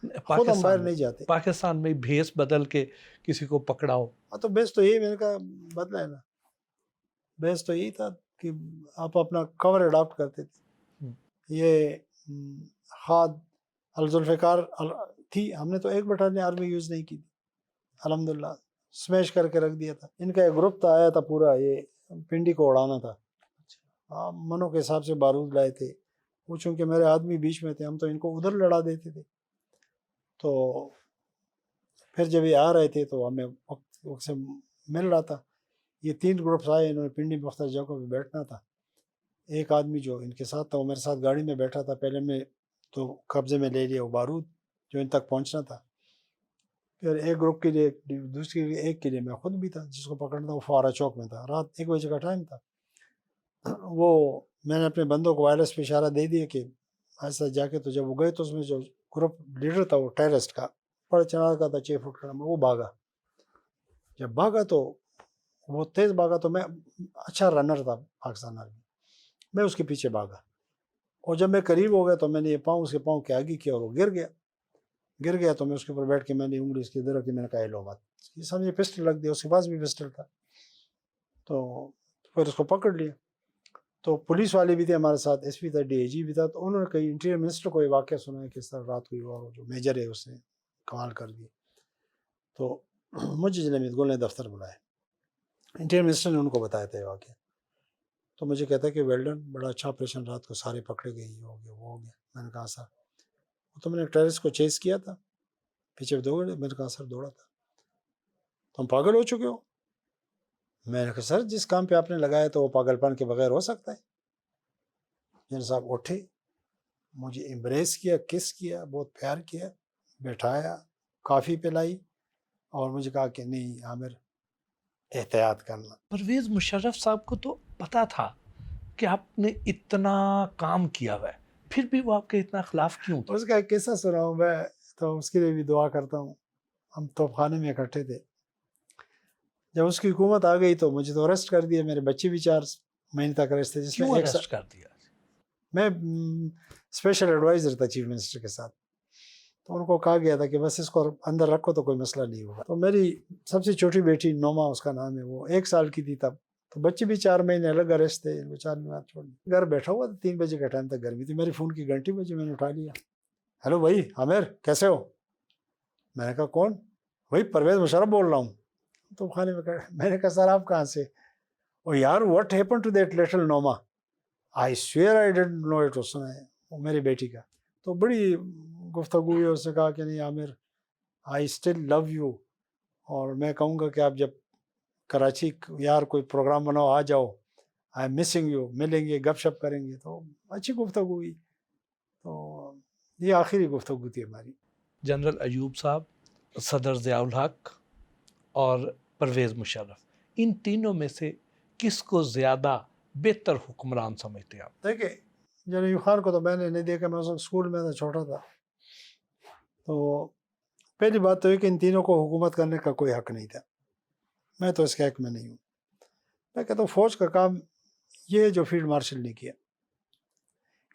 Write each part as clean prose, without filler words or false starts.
خود ہم باہر پاکستان نہیں جاتے. پاکستان میں بھیس بدل کے کسی کو پکڑاؤ. تو بیس تو یہی میں نے کہا بدلا ہے نا. بیس تو یہی تھا کہ آپ اپنا کور اڈاپٹ کرتے تھے. یہ خاد الذوالفقار تھی، ہم نے تو ایک بٹالین آرمی یوز نہیں کی تھی، الحمدللہ سمیش کر کے رکھ دیا تھا. ان کا ایک گروپ تھا آیا تھا پورا، یہ پنڈی کو اڑانا تھا. منوں کے حساب سے بارود لائے تھے وہ، چونکہ میرے آدمی بیچ میں تھے، ہم تو ان کو ادھر لڑا دیتے تھے. تو پھر جب یہ آ رہے تھے تو ہمیں وقت سے مل رہا تھا. یہ 3 گروپس آئے، انہوں نے پنڈی مختلف جگہوں پہ بیٹھنا تھا. ایک آدمی جو ان کے ساتھ تھا وہ میرے ساتھ گاڑی میں بیٹھا تھا. پہلے میں تو قبضے میں لے لیا وہ بارود جو ان تک پہنچنا تھا. پھر ایک گروپ کے لیے، دوسری ایک کے لیے میں خود بھی تھا جس کو پکڑنا تھا. وہ فوارہ چوک میں تھا، رات 1 بجے کا ٹائم تھا. وہ میں نے اپنے بندوں کو وائرلیس پہ اشارہ دے دیا کہ ایسا جا کے، تو جب وہ گئے تو اس میں جو گروپ لیڈر تھا وہ ٹیررسٹ کا بڑا چنار کا تھا، 6 فٹ کا، وہ بھاگا. جب بھاگا تو وہ تیز بھاگا، تو میں اچھا رنر تھا پاکستان آرمی، میں اس کے پیچھے بھاگا. اور جب میں قریب ہو گیا تو میں نے یہ پاؤں اس کے پاؤں کے آگے کیا اور وہ گر گیا. تو میں اس کے اوپر بیٹھ کے میں نے انگلی اس کی ادھر رکھی، میں نے کہا لو مت. یہ سمجھے پسٹل رکھ دیا، اس کے پاس بھی پسٹل تھا. تو پھر اس کو پکڑ لیا. تو پولیس والے بھی تھے ہمارے ساتھ، ایس پی تھا، ڈی اے جی بھی تھا. تو انہوں نے کہیں انٹیریئر منسٹر کو یہ واقعہ سنا ہے کہ اس طرح رات کو ہوا، جو میجر ہے اس نے کمال کر دیا. تو مجھے ضلع امیت گل نے دفتر بلایا، انٹیریئر منسٹر نے ان کو بتایا تھا یہ واقعہ. تو مجھے کہتا ہے کہ ویلڈن بڑا اچھا آپریشن، رات کو سارے پکڑے گئے، یہ ہو گیا وہ ہو گیا. میں نے کہا سر، تو میں نے ٹیررسٹ کو چیز کیا تھا، پیچھے دوڑے. میں نے کہا سر دوڑا تھا. تم پاگل ہو چکے ہو. میں نے کہا سر جس کام پہ آپ نے لگایا تو وہ پاگل پن کے بغیر ہو سکتا ہے. جن صاحب اٹھے، مجھے امبریس کیا، کس کیا، بہت پیار کیا، بیٹھایا، کافی پلائی، اور مجھے کہا کہ نہیں عامر احتیاط کرنا. پرویز مشرف صاحب کو تو پتا تھا کہ آپ نے اتنا کام کیا ہوا ہے، پھر بھی وہ آپ کے اتنا خلاف کیوں تھا؟ اس کا ایک قصہ سناؤں میں، تو اس کے لیے بھی دعا کرتا ہوں. ہم توپ خانے میں اکٹھے تھے. جب اس کی حکومت آ گئی تو مجھے تو اریسٹ کر دیا. میرے بچے بھی 4 مہینے تک اریسٹ تھے، جس میں کیوں ایک اریسٹ کر دیا؟ میں اسپیشل ایڈوائزر تھا چیف منسٹر کے ساتھ. تو ان کو کہا گیا تھا کہ بس اس کو اندر رکھو تو کوئی مسئلہ نہیں ہوگا. تو میری سب سے چھوٹی بیٹی نوما اس کا نام ہے، وہ 1 سال کی تھی تب. تو بچے بھی 4 مہینے الگ اریسٹ تھے. وہ 4 مہینے چھوڑ گھر بیٹھا ہوا تھا. 3 بجے کا ٹائم تک گرمی تھی. میری فون کی گھنٹی بجی، میں نے اٹھا لیا. ہیلو بھائی عامر کیسے ہو؟ میں نے کہا کون؟ وہی پرویز مشرف بول رہا ہوں. تو خانے میں نے کہا سر آپ کہاں سے؟ او یار what happen to that little نوما؟ I swear I didn't know it. اس نے وہ میری بیٹی کا. تو بڑی گفتگو ہوئی. اس نے کہا کہ نہیں عامر آئی اسٹل لو یو، اور میں کہوں گا کہ آپ جب کراچی یار کوئی پروگرام بناؤ آ جاؤ، آئی ایم مسنگ یو. ملیں گے، گپ شپ کریں گے. تو اچھی گفتگو ہوئی. تو یہ آخری گفتگو تھی ہماری. جنرل ایوب صاحب، صدر ضیاء الحق اور پرویز مشرف، ان تینوں میں سے کس کو زیادہ بہتر حکمران سمجھتے آپ؟ دیکھیں جنرل ایوب خان کو تو میں نے نہیں دیکھا، میں اس وقت اسکول میں تھا، چھوٹا تھا. تو پہلی بات تو یہ کہ ان تینوں کو حکومت کرنے کا کوئی حق نہیں تھا. میں تو اس کے حق میں نہیں ہوں. میں کہتا ہوں فوج کا کام یہ جو فیلڈ مارشل نے کیا،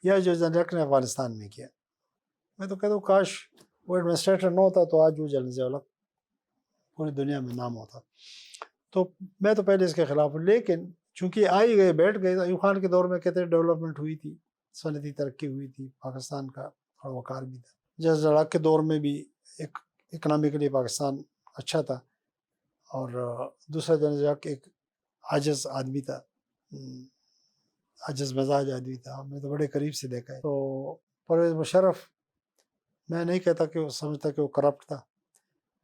یا جو جنرل نے افغانستان میں کیا، میں تو کہتا ہوں کاش وہ ایڈمنسٹریٹر نہ ہوتا تو آج وہ جنرل ضیاء الحق پوری دنیا میں نام ہوتا. تو میں تو پہلے اس کے خلاف ہوں. لیکن چونکہ آئی گئے بیٹھ گئے، ایوب خان کے دور میں کہتے ڈیولپمنٹ ہوئی تھی، صنعتی ترقی ہوئی تھی، پاکستان کا اور وقار بھی تھا. جنرل الحق کے دور میں بھی ایک اکنامکلی پاکستان اچھا تھا. اور دوسرا جنرل الحق ایک عاجز آدمی تھا، عاجز مزاج آدمی تھا. ہم نے تو بڑے قریب سے دیکھا ہے. تو پرویز مشرف میں نہیں کہتا کہ وہ سمجھتا کہ وہ کرپٹ تھا،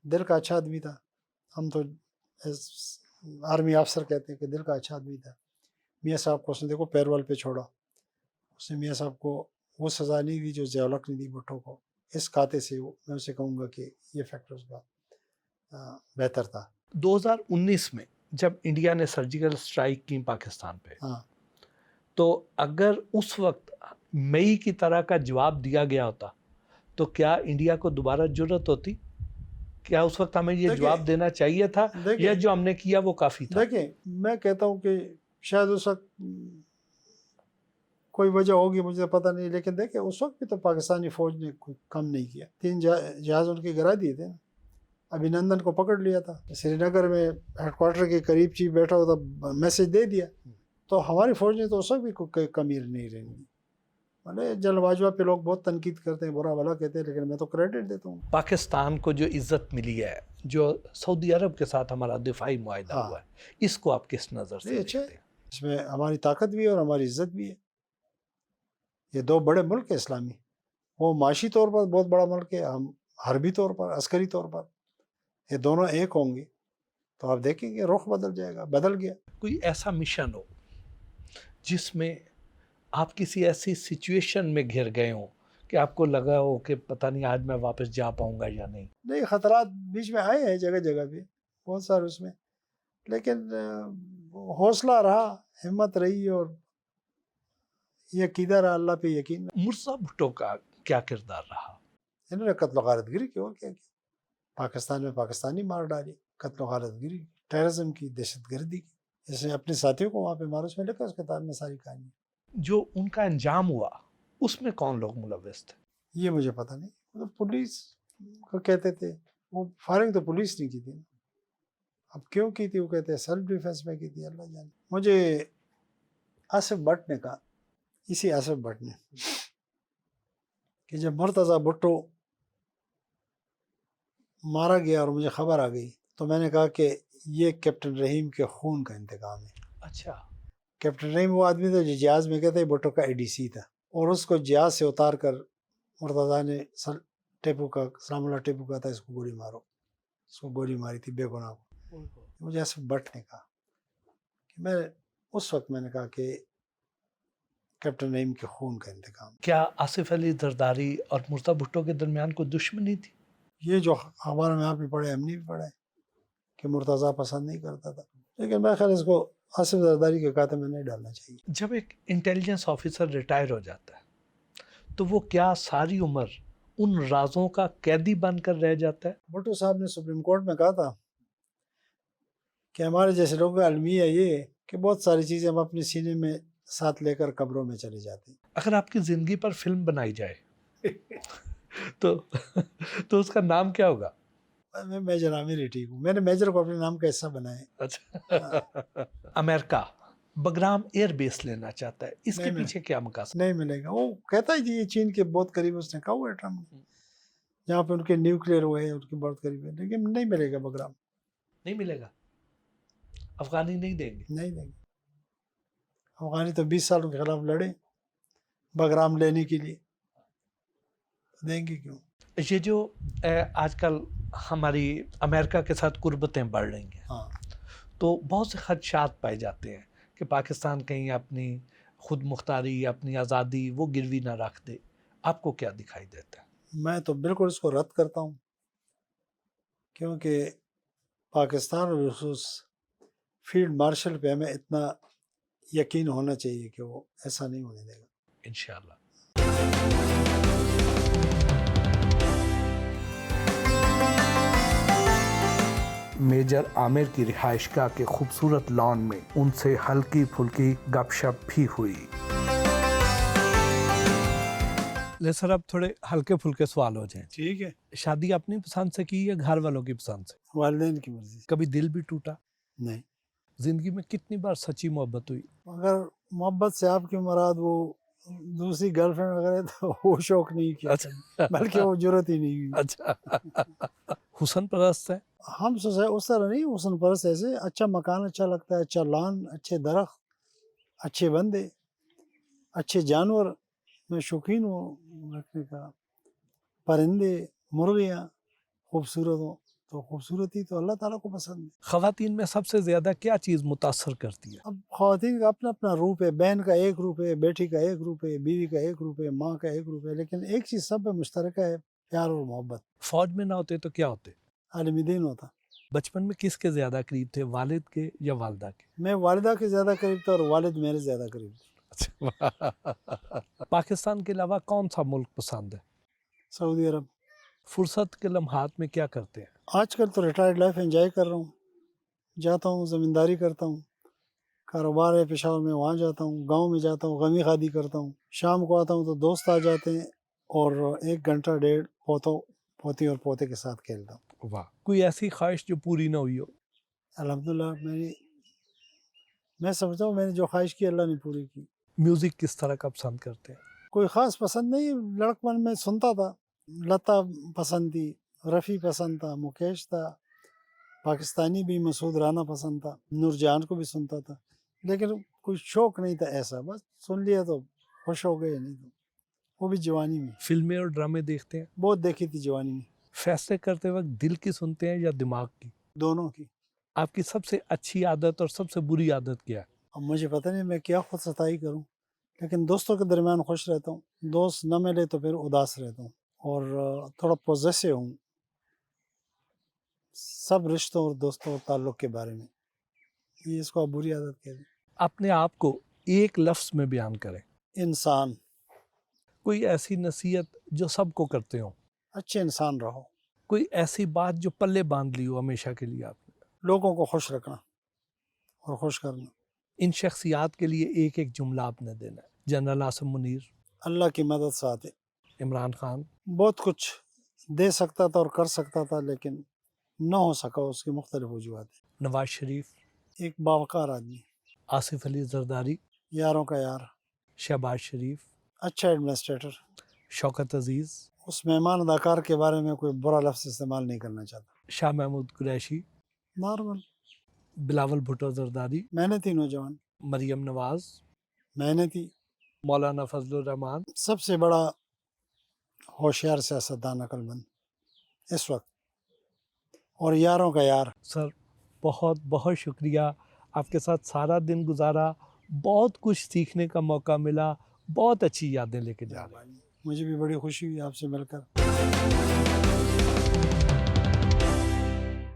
دل کا اچھا آدمی تھا. ہم تو آرمی افسر کہتے ہیں کہ دل کا اچھا آدمی تھا. میاں صاحب کو اس نے دیکھو پیرول پہ چھوڑا. اس نے میاں صاحب کو وہ سزا نہیں دی جو ضیاء الحق نے دی بھٹو کو. اس کھاتے سے میں اسے کہوں گا کہ یہ فیکٹر اس کا بہتر تھا. 2019 میں جب انڈیا نے سرجیکل اسٹرائک کی پاکستان پہ، ہاں تو اگر اس وقت مئی کی طرح کا جواب دیا گیا ہوتا تو کیا انڈیا کو دوبارہ جرأت ہوتی؟ کیا اس وقت ہمیں یہ جواب دینا چاہیے تھا، یا جو ہم نے کیا وہ کافی تھا؟ دیکھیں میں کہتا ہوں کہ شاید اس وقت کوئی وجہ ہوگی مجھے پتہ نہیں، لیکن دیکھیں اس وقت بھی تو پاکستانی فوج نے کوئی کم نہیں کیا. 3 جہاز ان کے گرا دیے تھے نا. ابھی نندن کو پکڑ لیا تھا، سری نگر میں ہیڈ کوارٹر کے قریب چیف بیٹھا ہوا تھا، میسج دے دیا. تو ہماری فوج نے تو اس وقت بھی کوئی کمی نہیں رہی. جنرل باجوہ پہ لوگ بہت تنقید کرتے ہیں، برا بھلا کہتے ہیں، لیکن میں تو کریڈٹ دیتا ہوں. پاکستان کو جو عزت ملی ہے، جو سعودی عرب کے ساتھ ہمارا دفاعی معاہدہ ہوا ہے، اس کو آپ کس نظر سے دیکھتے ہیں؟ اس میں ہماری طاقت بھی ہے اور ہماری عزت بھی ہے. یہ 2 بڑے ملک ہیں اسلامی. وہ معاشی طور پر بہت بڑا ملک ہے، ہم حربی طور پر، عسکری طور پر. یہ دونوں ایک ہوں گے تو آپ دیکھیں گے رخ بدل جائے گا. بدل گیا. کوئی ایسا مشن ہو جس میں آپ کسی ایسی سچویشن میں گھر گئے ہوں کہ آپ کو لگا ہو کہ پتہ نہیں آج میں واپس جا پاؤں گا یا نہیں؟ نہیں، خطرات بیچ میں آئے ہیں جگہ جگہ پہ بہت سارے اس میں، لیکن حوصلہ رہا، ہمت رہی اور یہ عقیدہ رہا، اللہ پہ یقین. مرزا بھٹو کا کیا کردار رہا؟ انہوں نے قتل و غارت گری کی اور کیا کیا. پاکستان میں پاکستانی مار ڈالی، قتل و غارت گری، ٹیررزم کی، دہشت گردی کی. اس نے اپنے ساتھیوں کو وہاں پہ مارا. اس میں لکھا اس کتاب میں ساری کہانی. جو ان کا انجام ہوا اس میں کون لوگ ملوث تھے؟ یہ مجھے پتہ نہیں. مطلب پولیس کو کہتے تھے، وہ فائرنگ تو پولیس نہیں کی تھی. اب کیوں کی تھی وہ کہتے ہیں سیلف ڈیفenس میں کی تھی، اللہ جانے. مجھے آصف بٹ نے کہا، اسی آصف بٹ نے، کہ جب مرتضیٰ بھٹو مارا گیا اور مجھے خبر آ گئی تو میں نے کہا کہ یہ کیپٹن رحیم کے خون کا انتقام ہے. اچھا. کیپٹن رحیم وہ آدمی تھا جو جہاز میں کہتے ہیں بھٹو کا ADC تھا، اور اس کو جہاز سے اتار کر مرتضیٰ نے ٹیپو کا، سلام اللہ ٹیپو کا تھا، اس کو گولی مارو. اس کو گولی ماری تھی بے گناہ کو. مجھے آصف بٹ نے کہا کہ اس وقت میں نے کہا کہ کیپٹن رحیم کے خون کا انتقام. کیا آصف علی زرداری اور مرزا بھٹو کے درمیان کوئی دشمنی تھی؟ یہ جو اخبار میں آپ بھی پڑھے، ہم نے بھی پڑھا ہے کہ مرتضیٰ پسند نہیں کرتا تھا، لیکن میں خیال اس کو آصف زرداری کے کھاتے میں نہیں ڈالنا چاہیے. جب ایک انٹیلیجنس آفیسر ریٹائر ہو جاتا ہے تو وہ کیا ساری عمر ان رازوں کا قیدی بن کر رہ جاتا ہے؟ بھٹو صاحب نے سپریم کورٹ میں کہا تھا کہ ہمارے جیسے لوگوں کا المیہ یہ ہے کہ بہت ساری چیزیں ہم اپنے سینے میں ساتھ لے کر قبروں میں چلے جاتے ہیں. اگر آپ کی زندگی پر فلم بنائی جائے تو اس کا نام کیا ہوگا؟ میں میجر عامر ہی ٹھیک ہوں. میں نے میجر کو اپنے نام کا حصہ بنایا ہے. اچھا. امریکہ بگرام ایئر بیس لینا چاہتا ہے، اس کے پیچھے کیا مقصد؟ نہیں ملے گا. وہ کہتا ہے جی یہ چین کے بہت قریب، اس نے کہا ہوا ہے ٹرمپ، جہاں پہ ان کے نیوکلیئر ہوئے ہیں ان کے بہت قریب ہے، لیکن نہیں ملے گا بگرام. نہیں ملے گا. افغانی نہیں دیں گے؟ نہیں دیں گے. افغانی تو 20 سالوں کے خلاف لڑے بگرام لینے کے لیے، دیں گے کیوں؟ یہ جو آج کل ہماری امریکہ کے ساتھ قربتیں بڑھ رہی ہیں، ہاں، تو بہت سے خدشات پائے جاتے ہیں کہ پاکستان کہیں اپنی خود مختاری، اپنی آزادی وہ گروی نہ رکھ دے. آپ کو کیا دکھائی دیتا ہے؟ میں تو بالکل اس کو رد کرتا ہوں، کیونکہ پاکستان اور خصوص فیلڈ مارشل پہ ہمیں اتنا یقین ہونا چاہیے کہ وہ ایسا نہیں ہونے دے گا انشاءاللہ. میجر عامر کی رہائش گاہ کے خوبصورت لان میں ان سے ہلکی پھلکی گپ شپ بھی ہوئی. لے سر اب تھوڑے ہلکے پھلکے سوال ہو جائیں. ٹھیک ہے. شادی اپنی پسند سے کی یا گھر والوں کی پسند سے؟ والدین کی مرضی. کبھی دل بھی ٹوٹا؟ نہیں. زندگی میں کتنی بار سچی محبت ہوئی؟ اگر محبت سے آپ کی مراد وہ دوسری گرل فرینڈ وغیرہ تو وہ شوق نہیں کیا، بلکہ وہ ضرورت ہی نہیں ہوئی. اچھا. حسن پرست ہے؟ ہم سوچے اس طرح نہیں. حسن پرست ایسے اچھا مکان اچھا لگتا ہے، اچھا لان، اچھے درخت، اچھے بندے، اچھے جانور میں شوقین ہوں رکھنے کا، پرندے، مرغیاں خوبصورت ہوں. تو خوبصورتی تو اللہ تعالیٰ کو پسند ہے. خواتین میں سب سے زیادہ کیا چیز متاثر کرتی ہے؟ اب خواتین کا اپنا اپنا روپ ہے. بہن کا ایک روپ ہے، بیٹی کا ایک روپ ہے، بیوی کا ایک روپ ہے، ماں کا ایک روپ ہے، لیکن ایک چیز سب میں مشترکہ ہے، پیار اور محبت. فوج میں نہ ہوتے تو کیا ہوتے؟ عالم دین ہوتا. بچپن میں کس کے زیادہ قریب تھے، والد کے یا والدہ کے؟ میں والدہ کے زیادہ قریب تھا اور والد میرے زیادہ قریب تھے. پاکستان کے علاوہ کون سا ملک پسند ہے؟ سعودی عرب. فرصت کے لمحات میں کیا کرتے ہیں؟ آج کل تو ریٹائرڈ لائف انجوائے کر رہا ہوں. جاتا ہوں، زمینداری کرتا ہوں، کاروبار ہے پشاور میں، وہاں جاتا ہوں، گاؤں میں جاتا ہوں، غمی خادی کرتا ہوں، شام کو آتا ہوں تو دوست آ جاتے ہیں اور 1 گھنٹہ 1.5 پوتی اور پوتے کے ساتھ کھیلتا ہوں۔ واہ، کوئی ایسی خواہش جو پوری نہ ہوئی ہو؟ الحمدللہ میں سمجھتا ہوں میں نے جو خواہش کی اللہ نے پوری کی۔ میوزک کس طرح کا پسند کرتے ہیں؟ کوئی خاص پسند نہیں، لڑکپن میں سنتا تھا، لتا پسند تھی، رفیع پسند تھا، مکیش تھا، پاکستانی بھی مسعود رانا پسند تھا، نور جہان کو بھی سنتا تھا، لیکن کوئی شوق نہیں تھا ایسا، بس سن لیا تو خوش ہو گئے، نہیں تو وہ بھی جوانی میں۔ فلمیں اور ڈرامے دیکھتے ہیں؟ بہت دیکھی تھی جوانی میں۔ فیصلے کرتے وقت دل کی سنتے ہیں یا دماغ کی؟ دونوں کی۔ آپ کی سب سے اچھی عادت اور سب سے بری عادت کیا ہے؟ اب مجھے پتہ نہیں میں کیا خود ستائی کروں، لیکن دوستوں کے درمیان خوش رہتا ہوں، دوست نہ ملے تو پھر اداس رہتا ہوں، اور تھوڑا پوزیسو ہوں سب رشتوں اور دوستوں اور تعلق کے بارے میں، یہ اس کو آپ بری عادت کہتے ہیں۔ اپنے آپ کو ایک لفظ میں بیان کریں۔ انسان۔ کوئی ایسی نصیحت جو سب کو کرتے ہوں؟ اچھے انسان رہو۔ کوئی ایسی بات جو پلے باندھ لی ہو ہمیشہ کے لیے آپ نے؟ لوگوں کو خوش رکھنا اور خوش کرنا۔ ان شخصیات کے لیے ایک ایک جملہ آپ نے دینا ہے۔ جنرل عاصم منیر، اللہ کی مدد ساتھ ہے۔ عمران خان، بہت کچھ دے سکتا تھا اور کر سکتا تھا لیکن نہ ہو سکا، اس کی مختلف وجوہات ہیں۔ نواز شریف، ایک باوقار آدمی، آصف علی زرداری، یاروں کا یار، شہباز شریف، اچھا ایڈمنسٹریٹر۔ شوکت عزیز، اس مہمان اداکار کے بارے میں کوئی برا لفظ استعمال نہیں کرنا چاہتا۔ شاہ محمود قریشی، نارمل، بلاول بھٹو زرداری، محنتی نوجوان، مریم نواز، محنتی، مولانا فضل الرحمان۔ سب سے بڑا ہوشیار سیاستدان، عقل مند اس وقت، اور یاروں کا یار۔ سر بہت بہت شکریہ، آپ کے ساتھ سارا دن گزارا، بہت کچھ سیکھنے کا موقع ملا، بہت اچھی یادیں لے کے جا رہے ہیں۔ مجھے بھی بڑی خوشی ہوئی آپ سے مل کر۔